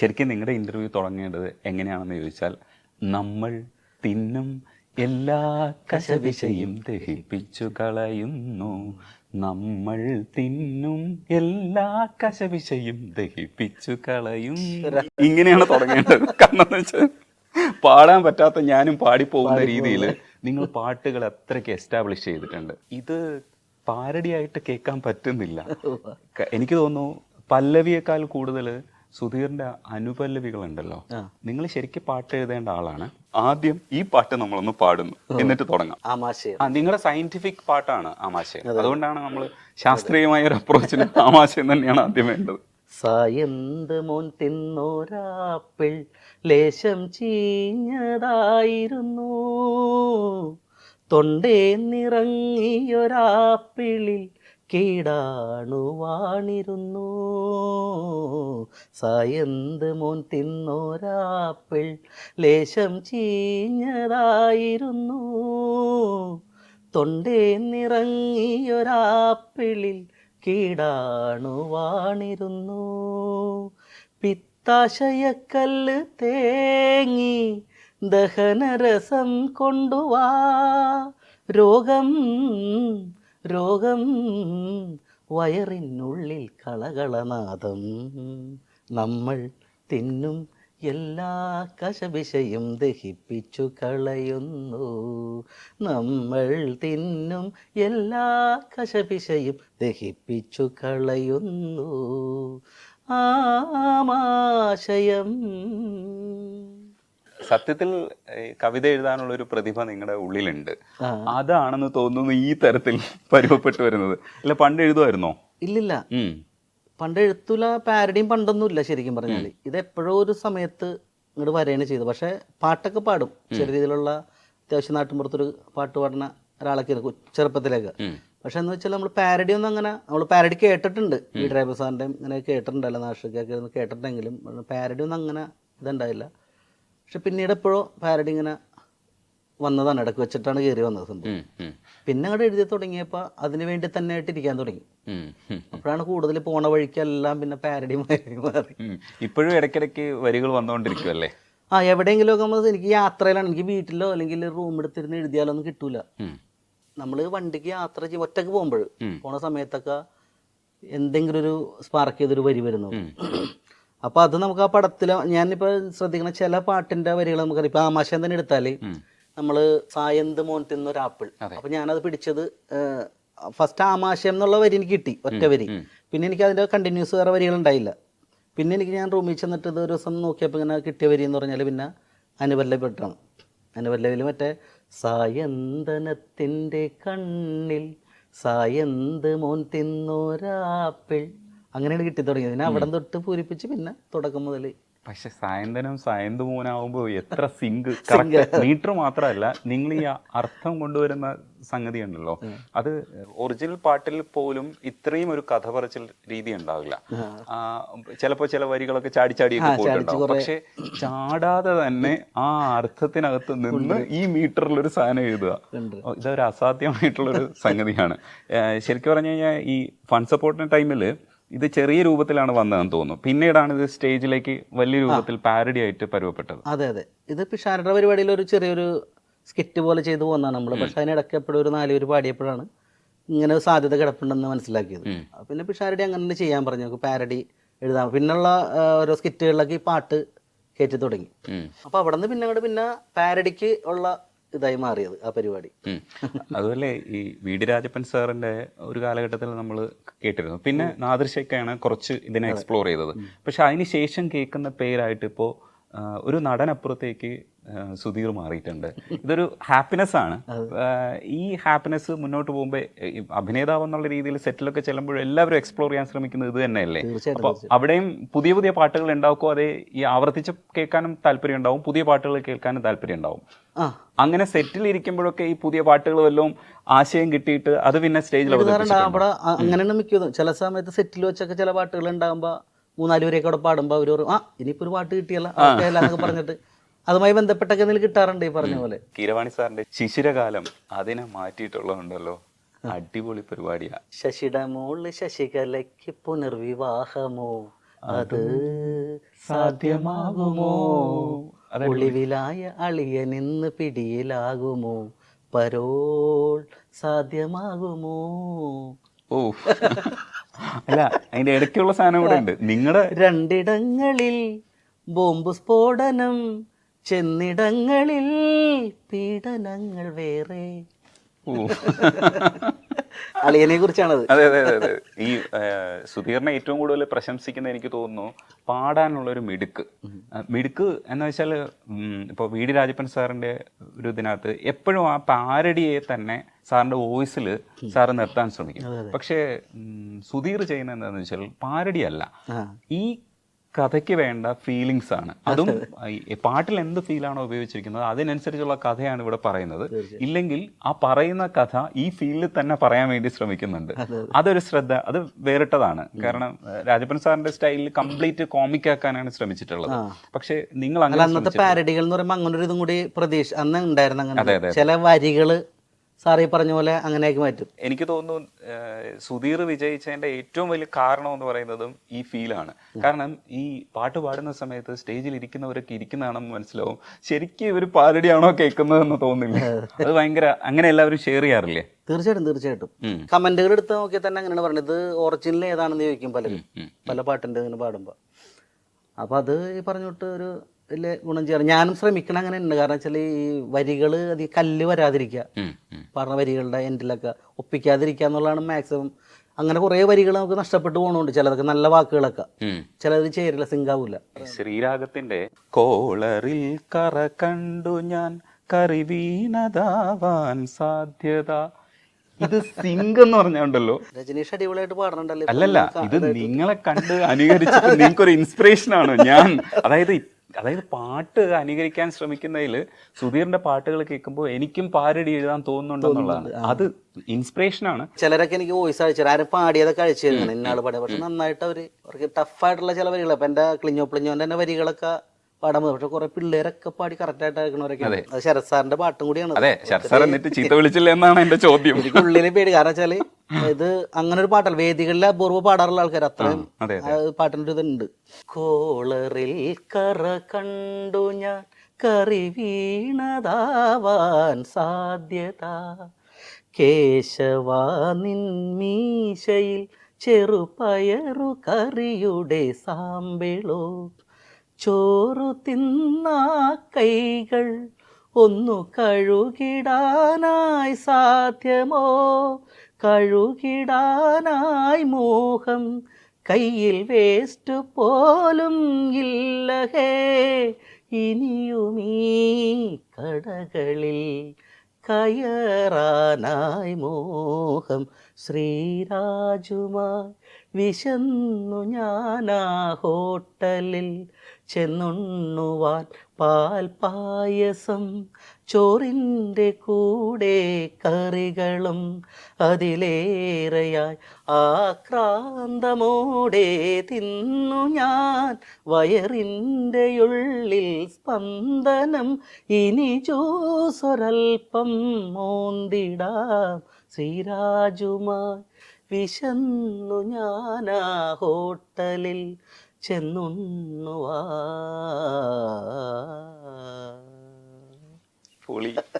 ശരിക്കും നിങ്ങളുടെ ഇൻ്റർവ്യൂ തുടങ്ങേണ്ടത് എങ്ങനെയാണെന്ന് ചോദിച്ചാൽ, നമ്മൾ തിന്നും എല്ലാ കശവിശയും ദഹിപ്പിച്ചു കളയുന്നു, നമ്മൾ തിന്നും എല്ലാ കശവിശയും ദഹിപ്പിച്ചു കളയുന്നു. ഇങ്ങനെയാണ് തുടങ്ങേണ്ടത്. കാരണം എന്ന് വെച്ചാൽ പാടാൻ പറ്റാത്ത ഞാനും പാടിപ്പോകുന്ന രീതിയിൽ നിങ്ങൾ പാട്ടുകൾ അത്രയ്ക്ക് എസ്റ്റാബ്ലിഷ് ചെയ്തിട്ടുണ്ട്. ഇത് പാരഡിയായിട്ട് കേൾക്കാൻ പറ്റുന്നില്ല. എനിക്ക് തോന്നുന്നു പല്ലവിയേക്കാൾ കൂടുതൽ സുധീറിന്റെ അനുപല്ലവികളുണ്ടല്ലോ. നിങ്ങൾ ശരിക്കും പാട്ട് എഴുതേണ്ട ആളാണ്. ആദ്യം ഈ പാട്ട് നമ്മളൊന്ന് പാടുന്നു, എന്നിട്ട് തുടങ്ങാം. നിങ്ങളുടെ സയന്റിഫിക് പാട്ടാണ് ആമാശയം. അതുകൊണ്ടാണ് നമ്മൾ ശാസ്ത്രീയമായ ഒരു അപ്രോച്ചിന് ആമാശയം തന്നെയാണ് ആദ്യം വേണ്ടത്. സായന്ത് മോൻ തിന്നോരാപ്പിൾ ലേശം ചീഞ്ഞതായിരുന്നു, തൊണ്ടേന്നിറങ്ങിയൊരാപ്പിളിൽ കീടാണുവാണിരുന്നു. സായന്ത് മോൻ തിന്നോരാപ്പിൾ ലേശം ചീഞ്ഞതായിരുന്നു, തൊണ്ടേന്നിറങ്ങിയൊരാപ്പിളിൽ കീടാണുവാണിരുന്നു. പിത്താശയക്കല്ല് തേങ്ങി ദഹനരസം കൊണ്ടുവാ, രോഗം രോഗം വയറിനുള്ളിൽ കളകളനാദം. നമ്മൾ തിന്നും എല്ലാ കശവിശയും ദഹിപ്പിച്ചു കളയുന്നു, നമ്മൾ തിന്നും എല്ലാ കശവിശയും ദഹിപ്പിച്ചു കളയുന്നു. ആമാശയം. സത്യത്തിൽ കവിത എഴുതാനുള്ള ഒരു പ്രതിഭ നിങ്ങളുടെ ഉള്ളിലുണ്ട്. അതാണെന്ന് തോന്നുന്നു ഈ തരത്തിൽ പരുവപ്പെട്ടു വരുന്നത്. അല്ല, പണ്ട് എഴുതുമായിരുന്നോ? ഇല്ലില്ല, പണ്ട് എഴുത്തൂല, പാരഡിയും പണ്ടൊന്നുമില്ല. ശരിക്കും പറഞ്ഞാൽ ഇത് എപ്പോഴോ ഒരു സമയത്ത് ഇങ്ങോട്ട് വരെയാണ് ചെയ്തത്. പക്ഷെ പാട്ടൊക്കെ പാടും. ചെറിയ രീതിയിലുള്ള അത്യാവശ്യം നാട്ടിൻപുറത്തൊരു പാട്ട് പാടുന്ന ഒരാളൊക്കെ ചെറുപ്പത്തിലേക്ക്. പക്ഷെ എന്ന് വെച്ചാൽ നമ്മൾ പാരഡി ഒന്നും അങ്ങനെ, നമ്മൾ പാരഡി കേട്ടിട്ടുണ്ട്, ഈ ഡ്രൈവർ സാറിൻ്റെ ഇങ്ങനെ കേട്ടിട്ടുണ്ടല്ലോ, നാഷികൊക്കെ കേട്ടിട്ടെങ്കിലും പാരഡി ഒന്നും അങ്ങനെ ഇതുണ്ടായില്ല. പക്ഷെ പിന്നീട് എപ്പോഴോ പാരഡി ഇങ്ങനെ വന്നതാണ്, ഇടയ്ക്ക് വെച്ചിട്ടാണ് കയറി വന്നത് സംഭവം. പിന്നെ അങ്ങോട്ട് എഴുതി തുടങ്ങിയപ്പോൾ അതിന് വേണ്ടി തന്നെ ആയിട്ട് ഇരിക്കാൻ തുടങ്ങി. അപ്പോഴാണ് കൂടുതൽ പോണ വഴിക്കെല്ലാം പിന്നെ പാരഡി മാറി. ഇപ്പോഴും ഇടയ്ക്കിടയ്ക്ക് വരികൾ വന്നുകൊണ്ടിരിക്കുമല്ലേ? എവിടെയെങ്കിലുമൊക്കെ നമ്മൾ, എനിക്ക് യാത്രയിലാണ്, എനിക്ക് വീട്ടിലോ അല്ലെങ്കിൽ റൂം എടുത്തിരുന്ന് എഴുതിയാലോ ഒന്നും കിട്ടൂല. നമ്മൾ വണ്ടിക്ക് യാത്ര ചെയ്യും, ഒറ്റക്ക് പോകുമ്പോൾ പോണ സമയത്തൊക്കെ എന്തെങ്കിലും ഒരു സ്പാർക്ക് ചെയ്തൊരു വരി വരുന്നു. അപ്പോൾ അത് നമുക്ക് ആ പടത്തിൽ, ഞാനിപ്പോൾ ശ്രദ്ധിക്കണം, ചില പാട്ടിൻ്റെ വരികൾ നമുക്കറിയാം. ഇപ്പോൾ ആമാശയം തന്നെ എടുത്താൽ നമ്മൾ സായന്ത് മോൻ തിന്നൊരാപ്പിൾ, അപ്പോൾ ഞാനത് പിടിച്ചത് ഫസ്റ്റ് ആമാശയം എന്നുള്ള വരി എനിക്ക് കിട്ടി, ഒറ്റ വരി. പിന്നെ എനിക്ക് അതിൻ്റെ കണ്ടിന്യൂസ് വേറെ വരികളുണ്ടായില്ല. പിന്നെ എനിക്ക് ഞാൻ റൂമിൽ ചെന്നിട്ട് ഇത് ഒരു ദിവസം നോക്കിയപ്പോൾ ഇങ്ങനെ കിട്ടിയ വരി എന്ന് പറഞ്ഞാൽ പിന്നെ അനുപല്ലവിട്ടാണ്. അനുപല്ലവിൽ മറ്റേ സായന്തനത്തിൻ്റെ കണ്ണിൽ സായന്ത് മോൻ തിന്നൊരാപ്പിൾ, അങ്ങനെയാണ് കിട്ടി തുടങ്ങിയത്. പിന്നെ അവിടെ തൊട്ട് പൂരിപ്പിച്ച് പിന്നെ തുടക്കം മുതൽ. പക്ഷെ സായന്തനം സായന്ത് മോനാവുമ്പോൾ എത്ര സിങ്ക് മീറ്റർ മാത്രമല്ല, നിങ്ങൾ ഈ അർത്ഥം കൊണ്ടുവരുന്ന സംഗതി ഉണ്ടല്ലോ, അത് ഒറിജിനൽ പാട്ടിൽ പോലും ഇത്രയും ഒരു കഥ പറച്ചിൽ രീതി ഉണ്ടാവില്ല. ചിലപ്പോൾ ചില വരികളൊക്കെ ചാടിയൊക്കെ പോയിട്ടുണ്ടാവും. പക്ഷെ ചാടാതെ തന്നെ ആ അർത്ഥത്തിനകത്ത് നിന്ന് ഈ മീറ്ററിലൊരു സാധനം എഴുതുക, ഇതൊരു അസാധ്യമായിട്ടുള്ളൊരു സംഗതിയാണ്. ശരിക്കും പറഞ്ഞു കഴിഞ്ഞാൽ ഈ ഫണ്ട് സപ്പോർട്ടിന്റെ ടൈമിൽ ഇത് ചെറിയ രൂപത്തിലാണ് വന്നതെന്ന് തോന്നുന്നു. പിന്നീടാണ് ഇത് സ്റ്റേജിലേക്ക് വലിയ രൂപത്തിൽ പാരഡി ആയിട്ട് പരുവപ്പെട്ടത്. അതെ അതെ, ഇത് പിഷാരുടെ പരിപാടിയിൽ ഒരു ചെറിയൊരു സ്കിറ്റ് പോലെ ചെയ്തു പോകുന്നതാണ് നമ്മൾ. പക്ഷെ അതിനിടയ്ക്ക് എപ്പോഴും ഒരു 4 പേര് പാടിയപ്പോഴാണ് ഇങ്ങനെ സാധ്യത കിടപ്പുണ്ടെന്ന് മനസ്സിലാക്കിയത്. പിന്നെ പിഷാരടി അങ്ങനെ ചെയ്യാൻ പറഞ്ഞു, നമുക്ക് പാരഡി എഴുതാം. പിന്നുള്ള ഓരോ സ്കിറ്റുകളിലൊക്കെ ഈ പാട്ട് കയറ്റി തുടങ്ങി. അപ്പോൾ അവിടെ നിന്ന് പിന്നെ പാരഡിക്ക് ഉള്ള ഇതായി മാറിയത് ആ പരിപാടി. അതുപോലെ ഈ വി.ഡി. രാജപ്പൻ സാറിന്റെ ഒരു കാലഘട്ടത്തിൽ നമ്മൾ കേട്ടിരുന്നു. പിന്നെ നാദൃശയ്ക്കാണ് കുറച്ച് ഇതിനെ എക്സ്പ്ലോർ ചെയ്തത്. പക്ഷെ അതിന് ശേഷം കേൾക്കുന്ന പേരായിട്ട് ഇപ്പോൾ ഒരു നടനപ്പുറത്തേക്ക് സുധീർ മാറിയിട്ടുണ്ട്. ഇതൊരു ഹാപ്പിനെസ് ആണ്. ഈ ഹാപ്പിനെസ് മുന്നോട്ട് പോകുമ്പോൾ അഭിനേതാവ് എന്നുള്ള രീതിയിൽ സെറ്റിലൊക്കെ ചെല്ലുമ്പോൾ എല്ലാവരും എക്സ്പ്ലോർ ചെയ്യാൻ ശ്രമിക്കുന്നത് ഇത് തന്നെയല്ലേ? അപ്പോൾ അവിടെയും പുതിയ പുതിയ പാട്ടുകൾ ഉണ്ടാക്കും. അതേ ഈ ആവർത്തിച്ച് കേൾക്കാനും താല്പര്യം ഉണ്ടാവും, പുതിയ പാട്ടുകൾ കേൾക്കാനും താല്പര്യം ഉണ്ടാവും. അങ്ങനെ സെറ്റിൽ ഇരിക്കുമ്പോഴൊക്കെ ഈ പുതിയ പാട്ടുകൾ വല്ലതും ആശയം കിട്ടിയിട്ട് അത് പിന്നെ സ്റ്റേജിൽ അങ്ങനെയാണ് മിക്കതും. ചില സമയത്ത് സെറ്റിൽ വെച്ചൊക്കെ ചില പാട്ടുകൾ ഉണ്ടാകുമ്പോൾ 3-4 പേരെയൊക്കെ അവിടെ പാടുമ്പോൾ അവർ ഇനിയിപ്പോൾ ഒരു പാട്ട് കിട്ടിയല്ല എന്നൊക്കെ പറഞ്ഞിട്ട് അതുമായി ബന്ധപ്പെട്ടൊക്കെ എന്തെങ്കിലും കിട്ടാറുണ്ട്. ഈ പറഞ്ഞ പോലെ കീരവാണി സാറിന്റെ ശിശിരകാലം അതിനെ മാറ്റിയിട്ടുള്ളതുണ്ടല്ലോ, അടിപൊളി പരിപാടിയാ. ശശിയുടെ മോള് ശശികലയ്ക്ക് പുനർവിവാഹമോ, അത് സാധ്യമാകുമോ? ഒളിവിലായ അളിയനിന്ന് പിടിയിലാകുമോ? പരോൾ സാധ്യമാകുമോ? ഓ അല്ല, അതിന്റെ ഇടയ്ക്കുള്ള സാധനം കൂടെ ഉണ്ട്. നിങ്ങളുടെ രണ്ടിടങ്ങളിൽ ബോംബ് സ്ഫോടനം, ചെന്നിടങ്ങളിൽ പീഡനങ്ങൾ വേറെ. ഓ അളിയനെ കുറിച്ചാണത്. അതെ അതെ അതെ അതെ. ഈ സുധീറിനെ ഏറ്റവും കൂടുതൽ പ്രശംസിക്കുന്ന എനിക്ക് തോന്നുന്നു പാടാനുള്ള ഒരു മിടുക്ക്. മിടുക്ക് എന്ന് വെച്ചാൽ ഇപ്പോൾ വി ഡി രാജപ്പൻ സാറിന്റെ ഒരു ഇതിനകത്ത് എപ്പോഴും ആ പാരഡിയെ തന്നെ സാറിന്റെ വോയിസിൽ സാറ് നിർത്താൻ ശ്രമിക്കും. പക്ഷേ സുധീർ ചെയ്യുന്നത് എന്താണെന്ന് വെച്ചാൽ പാരഡി അല്ല, ഈ കഥയ്ക്ക് വേണ്ട ഫീലിങ്സ് ആണ്. അതും പാട്ടിൽ എന്ത് ഫീലാണോ ഉപയോഗിച്ചിരിക്കുന്നത് അതിനനുസരിച്ചുള്ള കഥയാണ് ഇവിടെ പറയുന്നത്. ഇല്ലെങ്കിൽ ആ പറയുന്ന കഥ ഈ ഫീലിൽ തന്നെ പറയാൻ വേണ്ടി ശ്രമിക്കുന്നുണ്ട്. അതൊരു ശ്രദ്ധ, അത് വേറിട്ടതാണ്. കാരണം രാജപ്പൻ സാറിന്റെ സ്റ്റൈലിൽ കംപ്ലീറ്റ് കോമിക് ആക്കാനാണ് ശ്രമിച്ചിട്ടുള്ളത്. പക്ഷെ നിങ്ങൾ അന്നത്തെ പാരഡികൾ എന്ന് പറയുമ്പോൾ അങ്ങനെ ഒരു ഇതും കൂടി പ്രതീക്ഷ അന്ന് ഉണ്ടായിരുന്നു. അങ്ങനെ ചില വരികള് സാറി പറഞ്ഞ പോലെ അങ്ങനെയാക്കി മാറ്റും. എനിക്ക് തോന്നുന്നു സുധീർ വിജയിച്ചതിന്റെ ഏറ്റവും വലിയ കാരണം എന്ന് പറയുന്നതും ഈ ഫീലാണ്. കാരണം ഈ പാട്ട് പാടുന്ന സമയത്ത് സ്റ്റേജിൽ ഇരിക്കുന്നവരൊക്കെ ഇരിക്കുന്നതാണെന്ന് മനസ്സിലാവും, ശരിക്കും ഇവർ പാരഡിയാണോ കേൾക്കുന്നതെന്ന് തോന്നില്ല. അത് ഭയങ്കര അങ്ങനെ എല്ലാവരും ഷെയർ ചെയ്യാറില്ലേ? തീർച്ചയായിട്ടും. കമന്റുകൾ എടുത്ത് നോക്കിയാൽ തന്നെ അങ്ങനെയാണ് പറയുന്നത്. ഇത് ഒറിജിനൽ ഏതാണെന്ന് ചോദിക്കും പലരും, പല പാട്ടിന്റെ ഇങ്ങനെ പാടുമ്പോൾ. അപ്പൊ അത് ഈ പറഞ്ഞിട്ട് ഒരു വലിയ ഗുണം ചെയ്യാറ്. ഞാനും ശ്രമിക്കണം അങ്ങനെ ഉണ്ട്. കാരണം വെച്ചാൽ ഈ വരികൾ അത് കല്ല് വരാതിരിക്കുക, പറഞ്ഞ വരികളുടെ എൻഡിലൊക്കെ ഒപ്പിക്കാതിരിക്കുക എന്നുള്ളതാണ് മാക്സിമം. അങ്ങനെ കുറേ വരികൾ നമുക്ക് നഷ്ടപ്പെട്ടു പോകുന്നുണ്ട്. ചിലതൊക്കെ നല്ല വാക്കുകളൊക്കെ, ചിലത് ചേരില്ല, സിങ്കാവൂല. ശ്രീരാഗത്തിന്റെ കോളറിൽ കറ കണ്ടു ഞാൻ കറി വീണതാവാൻ സാധ്യത, ഇത് സിംഗ് എന്ന് പറഞ്ഞുണ്ടല്ലോ. രജനീഷ് അടിപൊളിയായിട്ട് പാടണുണ്ടല്ലോ. അല്ലല്ല, ഇത് നിങ്ങളെ കണ്ട് അനുകരിച്ചിട്ട് നിങ്ങൾക്കൊരു ഇൻസ്പിറേഷൻ ആണ് ഞാൻ. അതായത് പാട്ട് അനുകരിക്കാൻ ശ്രമിക്കുന്നതിൽ സുധീറിന്റെ പാട്ടുകൾ കേൾക്കുമ്പോൾ എനിക്കും പാരഡി എഴുതാൻ തോന്നുന്നുണ്ടെന്നുള്ളതാണ്. അത് ഇൻസ്പിറേഷനാണ്. ചിലരൊക്കെ എനിക്ക് വോയിസ് അയച്ചു, ആരും പാടിയതൊക്കെ അയച്ചു തരുന്നത്, ഇന്നാള് പാടിയ. പക്ഷെ നന്നായിട്ട് അവർക്ക് ടഫായിട്ടുള്ള ചില വരികൾ, അപ്പൊ എന്റെ ക്ലിഞ്ഞോന്റെ തന്നെ വരികളൊക്കെ പാടാൻ പറ്റും. പക്ഷെ കുറെ പിള്ളേരൊക്കെ പാടി കറക്റ്റ് ആയിട്ട് അയക്കണവരൊക്കെ. അത് ശരത് സാറിന്റെ പാട്ടും കൂടിയാണ്. അതെ, ശരത് സാർ എന്നിട്ട് ചീത്ത വിളിച്ചില്ല എന്നാണ് എന്റെ ചോദ്യം. എനിക്ക് ഉള്ളില് പേടി. കാരണം വെച്ചാല് ഇത് അങ്ങനെ ഒരു പാട്ടല്ല, വേദികളിലെ അപൂർവ പാടാറുള്ള ആൾക്കാർ അത്രയും പാട്ടിൻ്റെ ഇതുണ്ട്. കോളറിൽ കറ കണ്ടു ഞാൻ കറി വീണതാവാൻ സാധ്യത, കേശവാ നിൻ മീശയിൽ ചെറുപയറു കറിയുടെ സാമ്പിളോ, ചോറു തിന്നാ കൈകൾ ഒന്നു കഴുകിടാനായി സാധ്യമോ, കഴുകിടാനായി മോഹം കയ്യിൽ വേസ്റ്റ് പോലും ഇല്ല ഹേ, ഇനിയുമീ കടകളിൽ കയറാനായി മോഹം. ശ്രീരാജുമായി വിശന്നു ഞാനാ ഹോട്ടലിൽ ചെന്നുണ്ണുവാൻ പാൽപായസം, ചോറിൻ്റെ കൂടെ കറികളും അതിലേറെയായി ആക്രാന്തമോടെ തിന്നു ഞാൻ. വയറിൻ്റെ ഉള്ളിൽ സ്പന്ദനം, ഇനി ജ്യൂസൊരൽപ്പം മോന്തിടാം. ശ്രീരാജുമായി വിശന്നു ഞാനാ ഹോട്ടലിൽ ചെന്നുണ്ണുവാ.